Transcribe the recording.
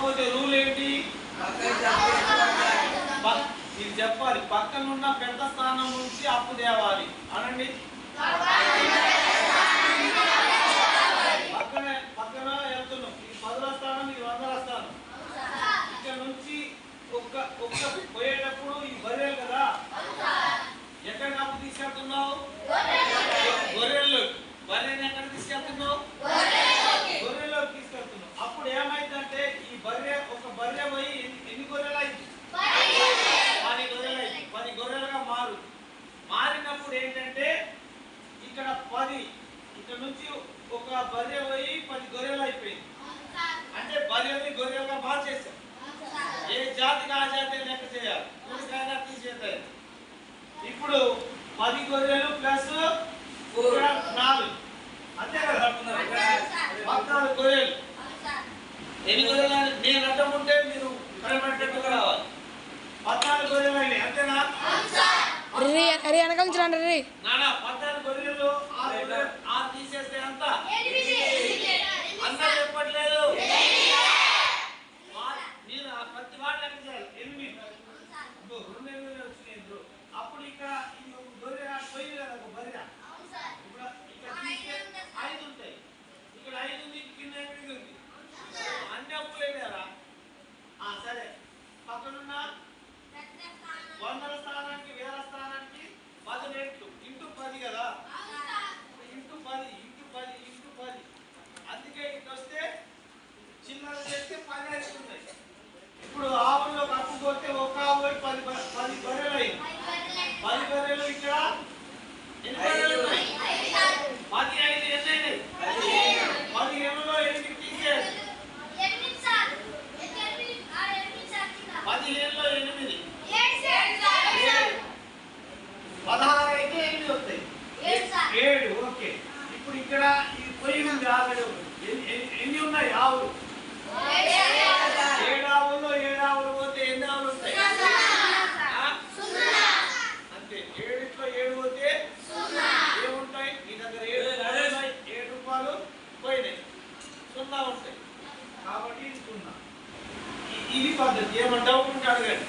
కాకపోతే రూల్ ఏంటి? ఇది చెప్పాలి, పక్కనున్న పెద్ద స్థానం నుంచి అప్పు తేవాలి అనండి. పక్కన వెళ్తున్నాం, ఇది 10వ స్థానం, ఇది 100వ స్థానం. ఇక్కడ నుంచి ఒక్క పోయేటప్పుడు ఈ బర్రెలు కదా, ఎక్కడికి అప్పు తీసుకెళ్తున్నావు? గొర్రెల్లో. బర్రెని ఎక్కడ తీసుకెళ్తున్నావు? గొర్రెల్లోకి తీసుకెళ్తున్నావు. అప్పుడు ఏమైందంటే ఈ ఒక బర్రె పోయి ఎన్ని గొర్రెలు అయింది? 10 గొర్రెలు అయింది. 10 గొర్రెలుగా మారినప్పుడు ఏంటంటే ఇక్కడ 10, ఇక్కడ నుంచి ఒక బర్రె పోయి 10 గొర్రెలు అయిపోయింది. అంటే బర్రెల్ని గొర్రెలుగా మార్చేసాం. ఏ జాతికి ఆ జాతి లెక్క చేయాలి, పూర్తిగా తీసేద్దాం. ఇప్పుడు 10 గొర్రెలు ప్లస్ 4 అంతే కదా, 14 గొర్రెలు. ఎన్ని గొర్రెలు? నేను అడ్డం ఉంటే మీరు కనబడేట్టుగా రావాలి. 14 గొర్రెలు అయినాయి, అంతేనా? నానా 14 గొర్రెలు 6 తీసేస్తే అంత అంతా చెప్పట్లేదు. మీరు ప్రతి వాటి లెక్క చేయాలి. 8 వచ్చినాయి. అప్పుడు ఇక్కడ గొర్రె పోయింది కదా, ఒక బర్రె. ఇప్పుడు ఇక్కడ 5 ఉంటాయి, ఇక్కడ 5 ఉంది, కింద 8 ఉంది. అన్ని అప్పులే కదా. సరే, పక్కనున్న 100వ స్థానానికి 1000వ స్థానానికి 10 రెట్లు ఇంటూ 10 కదా, ఇంటూ 10. అందుకే ఇటు వస్తే చిన్నది చేస్తే 10 అవుతున్నాయి. ఇప్పుడు ఆవుల్లో కప్పు కొడితే ఒక ఆవు 10 గొర్రెలు అయింది. 10 గొర్రెలు ఇక్కడ ఎన్ని గొర్రెలు ఉన్నాయి? 10 5 ఎన్ని అయినాయి? 15లో 8 తీసేయాలి. 15లో 8 16 అయితే 8 వస్తాయి. 7. ఓకే. ఇప్పుడు ఇక్కడ ఈ పొయ్యి ఉంది ఆల్రెడీ. ఎన్ని ఉన్నాయి ఆవులు? 7 ఆవుల్లో 7 ఆవులు పోతే ఎన్ని ఆవులు ఉంటాయి? అంతే. 7లో 7 పోతే ఏముంటాయి? మీ దగ్గర 7 రూపాయలు పోయినాయి, 0 ఉంటాయి. కాబట్టి ఇది 0. ఇది పద్ధతి. ఏమన్నా డౌట్ ఉంటే అడగండి.